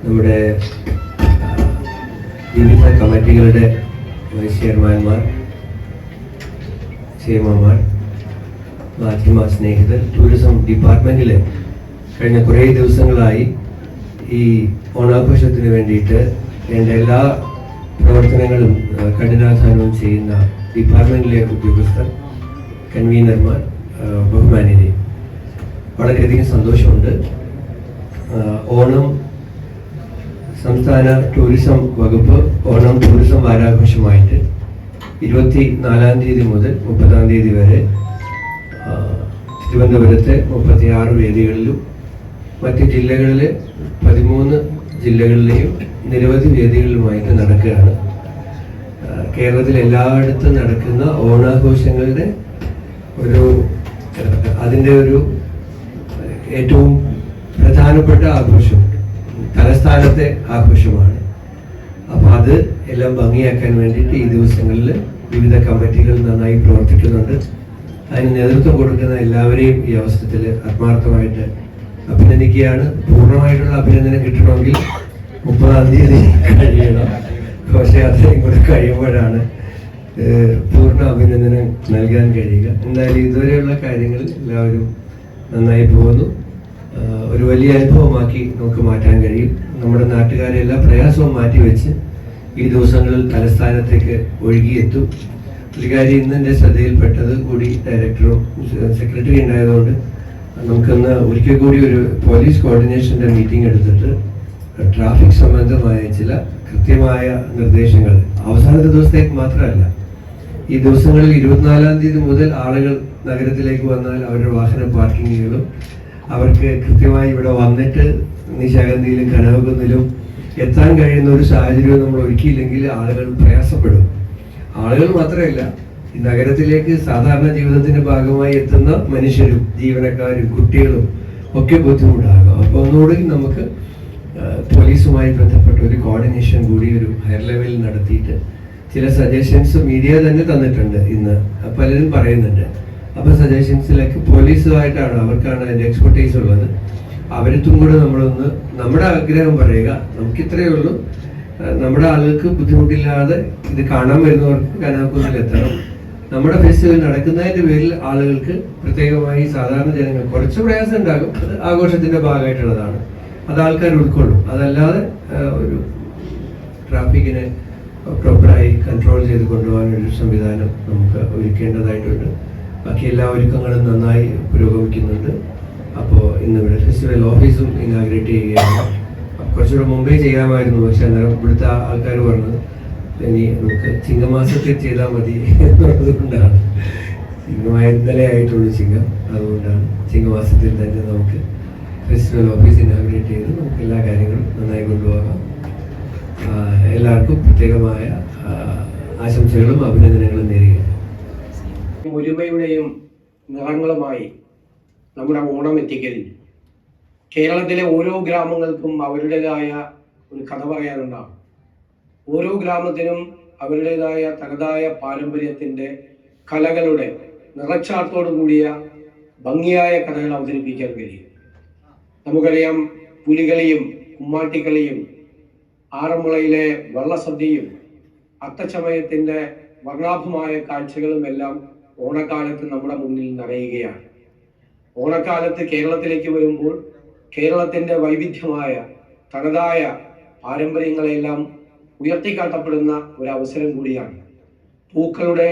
നമ്മുടെ വിവിധ കമ്മിറ്റികളുടെ വൈസ് ചെയർമാൻമാർ, ചെയർമാൻമാർ, മാധ്യമ സ്നേഹിതർ, ടൂറിസം ഡിപ്പാർട്ട്മെൻറ്റിൽ കഴിഞ്ഞ കുറേ ദിവസങ്ങളായി ഈ ഓണാഘോഷത്തിന് വേണ്ടിയിട്ട് വേണ്ട എല്ലാ പ്രവർത്തനങ്ങളും കഠിനാധ്വാനവും ചെയ്യുന്ന ഡിപ്പാർട്ട്മെൻറ്റിലെ ഉദ്യോഗസ്ഥർ, കൺവീനർമാർ, ബഹുമാന്യരെ, വളരെയധികം സന്തോഷമുണ്ട്. ഓണം സംസ്ഥാന ടൂറിസം വകുപ്പ് ഓണം ടൂറിസം വാരാഘോഷമായിട്ട് 24 തീയതി മുതൽ 30 തീയതി വരെ തിരുവനന്തപുരത്തെ 36 വേദികളിലും മറ്റ് ജില്ലകളിലെ 13 ജില്ലകളിലെയും നിരവധി വേദികളിലുമായിട്ട് നടക്കുകയാണ്. കേരളത്തിൽ എല്ലായിടത്തും നടക്കുന്ന ഓണാഘോഷങ്ങളുടെ അതിൻ്റെ ഒരു ഏറ്റവും പ്രധാനപ്പെട്ട ആഘോഷം തലസ്ഥാനത്തെ ആഘോഷമാണ്. അപ്പോൾ അത് എല്ലാം ഭംഗിയാക്കാൻ വേണ്ടിയിട്ട് ഈ ദിവസങ്ങളിൽ വിവിധ കമ്മിറ്റികൾ നന്നായി പ്രവർത്തിക്കുന്നുണ്ട്. അതിന് നേതൃത്വം കൊടുക്കുന്ന എല്ലാവരെയും ഈ അവസരത്തിൽ ആത്മാർത്ഥമായിട്ട് അഭിനന്ദിക്കുകയാണ്. പൂർണ്ണമായിട്ടുള്ള അഭിനന്ദനം കിട്ടണമെങ്കിൽ 30 തീയതി കഴിയണം. പക്ഷേ അത്രയും കൂടെ കഴിയുമ്പോഴാണ് പൂർണ്ണ അഭിനന്ദനം നൽകാൻ കഴിയുക. എന്തായാലും ഇതുവരെയുള്ള കാര്യങ്ങൾ എല്ലാവരും നന്നായി പോകുന്നു. ഒരു വലിയ അനുഭവമാക്കി നമുക്ക് മാറ്റാൻ കഴിയും. നമ്മുടെ നാട്ടുകാരെ എല്ലാ പ്രയാസവും മാറ്റിവെച്ച് ഈ ദിവസങ്ങളിൽ തലസ്ഥാനത്തേക്ക് ഒഴുകിയെത്തും. ഒരു കാര്യം ഇന്ന് എൻ്റെ ശ്രദ്ധയിൽപ്പെട്ടത് കൂടി ഡയറക്ടറും സെക്രട്ടറി ഉണ്ടായതുകൊണ്ട് നമുക്കൊന്ന് ഒരിക്കൽ കൂടി ഒരു പോലീസ് കോർഡിനേഷൻ്റെ മീറ്റിംഗ് എടുത്തിട്ട് ട്രാഫിക് സംബന്ധമായ ചില കൃത്യമായ നിർദ്ദേശങ്ങൾ അവസാനത്തെ ദിവസത്തേക്ക് മാത്രമല്ല, ഈ ദിവസങ്ങളിൽ 24 തീയതി മുതൽ ആളുകൾ നഗരത്തിലേക്ക് വന്നാൽ അവരുടെ വാഹന പാർക്കിങ്ങുകളും അവർക്ക് കൃത്യമായി ഇവിടെ വന്നിട്ട് നിശാഗന്ധിയിലും കനകകുന്നിലും എത്താൻ കഴിയുന്ന ഒരു സാഹചര്യവും നമ്മൾ ഒരുക്കിയില്ലെങ്കിൽ ആളുകൾ പ്രയാസപ്പെടും. ആളുകൾ മാത്രമല്ല, ഈ നഗരത്തിലേക്ക് സാധാരണ ജീവിതത്തിന്റെ ഭാഗമായി എത്തുന്ന മനുഷ്യരും ജീവനക്കാരും കുട്ടികളും ഒക്കെ ബുദ്ധിമുട്ടാകും. അപ്പോൾ ഒന്നുകൂടി നമുക്ക് പോലീസുമായി ബന്ധപ്പെട്ട ഒരു കോർഡിനേഷൻ കൂടി ഒരു ഹയർ ലെവലിൽ നടത്തിയിട്ട് ചില സജഷൻസ് മീഡിയ തന്നെ തന്നിട്ടുണ്ട്. ഇന്ന് പലരും പറയുന്നുണ്ട്. അപ്പോൾ സജഷൻസിലേക്ക് പോലീസുമായിട്ടാണ്, അവർക്കാണ് അതിൻ്റെ എക്സ്പെർട്ടൈസ് ഉള്ളത്. അവരത്തും കൂടെ നമ്മളൊന്ന് നമ്മുടെ ആഗ്രഹം പറയുക. നമുക്കിത്രയേ ഉള്ളൂ, നമ്മുടെ ആളുകൾക്ക് ബുദ്ധിമുട്ടില്ലാതെ ഇത് കാണാൻ വരുന്നവർക്ക് കനകക്കുന്നിൽ എത്തണം. നമ്മുടെ ഫെസ്റ്റിവൽ നടക്കുന്നതിൻ്റെ പേരിൽ ആളുകൾക്ക് പ്രത്യേകമായി സാധാരണ ജനങ്ങൾ കുറച്ച് പ്രയാസം ഉണ്ടാകും. അത് ആഘോഷത്തിൻ്റെ ഭാഗമായിട്ടുള്ളതാണ്, അത് ആൾക്കാർ ഉൾക്കൊള്ളും. അതല്ലാതെ ഒരു ട്രാഫിക്കിനെ പ്രോപ്പറായി കൺട്രോൾ ചെയ്ത് കൊണ്ടുപോകാനൊരു സംവിധാനം നമുക്ക് ഒരുക്കേണ്ടതായിട്ടുണ്ട്. ബാക്കി എല്ലാ ഒരുക്കങ്ങളും നന്നായി പുരോഗമിക്കുന്നുണ്ട്. അപ്പോൾ ഇന്നിവിടെ ഫെസ്റ്റിവൽ ഓഫീസും ഇനാഗ്രേറ്റ് ചെയ്യുകയാണ്. കുറച്ചുകൂടെ മുമ്പേ ചെയ്യാമായിരുന്നു, പക്ഷെ അന്നേരം ഇവിടുത്തെ ആൾക്കാർ പറഞ്ഞത് ഇനി നമുക്ക് ചിങ്ങമാസത്തിൽ ചെയ്താൽ മതി എന്നുള്ളത് കൊണ്ടാണ്. ഇന്നലെ ആയിട്ടുള്ളൂ ചിങ്ങം, അതുകൊണ്ടാണ് ചിങ്ങമാസത്തിൽ തന്നെ നമുക്ക് ഫെസ്റ്റിവൽ ഓഫീസ് ഇനാഗ്രേറ്റ് ചെയ്ത് നമുക്ക് എല്ലാ കാര്യങ്ങളും നന്നായി കൊണ്ടുപോകാം. എല്ലാവർക്കും പ്രത്യേകമായ ആശംസകളും അഭിനന്ദനങ്ങളും നേരുകയാണ്. ഒരുമയുടെയും നിറങ്ങളുമായി നമ്മുടെ ഓണം എത്തിക്കഴിഞ്ഞു. കേരളത്തിലെ ഓരോ ഗ്രാമങ്ങൾക്കും അവരുടേതായ ഒരു കഥ പറയാനുണ്ടാകും. ഓരോ ഗ്രാമത്തിനും അവരുടേതായ തനതായ പാരമ്പര്യത്തിൻ്റെ കലകളുടെ നിറച്ചാർത്തോടു കൂടിയ ഭംഗിയായ കഥകൾ അവതരിപ്പിക്കാൻ കഴിയും. നമുക്കറിയാം, പുലികളിയും കുമ്മാട്ടിക്കളിയും ആറന്മുളയിലെ വള്ളസദ്യയും അത്തച്ചമയത്തിൻ്റെ വർണ്ണാഭമായ കാഴ്ചകളും എല്ലാം ഓണക്കാലത്ത് നമ്മുടെ മുന്നിൽ നിറയുകയാണ്. ഓണക്കാലത്ത് കേരളത്തിലേക്ക് വരുമ്പോൾ കേരളത്തിൻ്റെ വൈവിധ്യമായ തനതായ പാരമ്പര്യങ്ങളെല്ലാം ഉയർത്തിക്കാട്ടപ്പെടുന്ന ഒരു അവസരം കൂടിയാണ്. പൂക്കളുടെ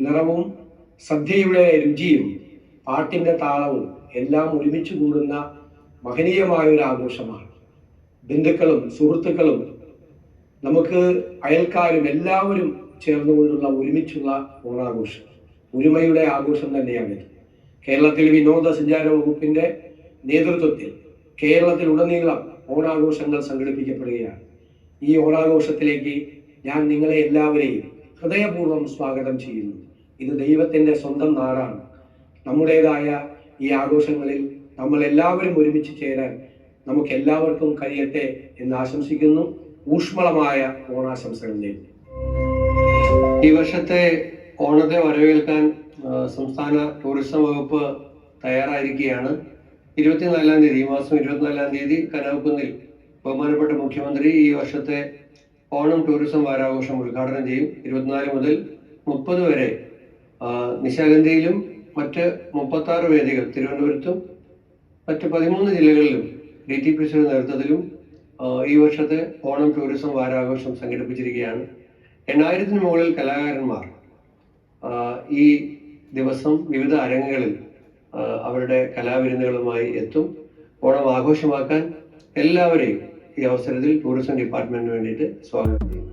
നിറവും സദ്യയുടെ രുചിയും പാട്ടിൻ്റെ താളവും എല്ലാം ഒരുമിച്ച് കൂടുന്ന മഹനീയമായ ഒരു ആഘോഷമാണ്. ബന്ധുക്കളും സുഹൃത്തുക്കളും നമുക്ക് അയൽക്കാരും എല്ലാവരും ചേർന്നുകൊണ്ടുള്ള ഒരുമിച്ചുള്ള ഓണാഘോഷം, ഒരുമയുടെ ആഘോഷം തന്നെയാണ്. കേരളത്തിൽ വിനോദസഞ്ചാര വകുപ്പിന്റെ നേതൃത്വത്തിൽ കേരളത്തിലുടനീളം ഓണാഘോഷങ്ങൾ സംഘടിപ്പിക്കപ്പെടുകയാണ്. ഈ ഓണാഘോഷത്തിലേക്ക് ഞാൻ നിങ്ങളെ എല്ലാവരെയും ഹൃദയപൂർവ്വം സ്വാഗതം ചെയ്യുന്നു. ഇത് ദൈവത്തിൻ്റെ സ്വന്തം നാടാണ്. നമ്മുടേതായ ഈ ആഘോഷങ്ങളിൽ നമ്മൾ എല്ലാവരും ഒരുമിച്ച് ചേരാൻ നമുക്ക് എല്ലാവർക്കും കഴിയട്ടെ എന്ന് ആശംസിക്കുന്നു. ഊഷ്മളമായ ഓണാശംസകൾ നേരുന്നു. ഈ വർഷത്തെ ഓണത്തെ വരവേൽക്കാൻ സംസ്ഥാന ടൂറിസം വകുപ്പ് തയ്യാറായിരിക്കുകയാണ്. 24 തീയതി, ഈ മാസം 24 തീയതി കനകക്കുന്നിൽ ബഹുമാനപ്പെട്ട മുഖ്യമന്ത്രി ഈ വർഷത്തെ ഓണം ടൂറിസം വാരാഘോഷം ഉദ്ഘാടനം ചെയ്യും. 24 മുതൽ 30 വരെ നിശാഗന്ധിയിലും മറ്റ് 36 വേദികൾ തിരുവനന്തപുരത്തും മറ്റ് 13 ജില്ലകളിലും DTPCയുടെ നേതൃത്വത്തിലും ഈ വർഷത്തെ ഓണം ടൂറിസം വാരാഘോഷം സംഘടിപ്പിച്ചിരിക്കുകയാണ്. 8000-ന് മുകളിൽ കലാകാരന്മാർ ഈ ദിവസം വിവിധ അരങ്ങുകളിൽ അവരുടെ കലാവിരുന്നുകളുമായി എത്തും. ഓണം ആഘോഷമാക്കാൻ എല്ലാവരെയും ഈ അവസരത്തിൽ ടൂറിസം ഡിപ്പാർട്ട്മെന്റിന് വേണ്ടിയിട്ട് സ്വാഗതം ചെയ്യും.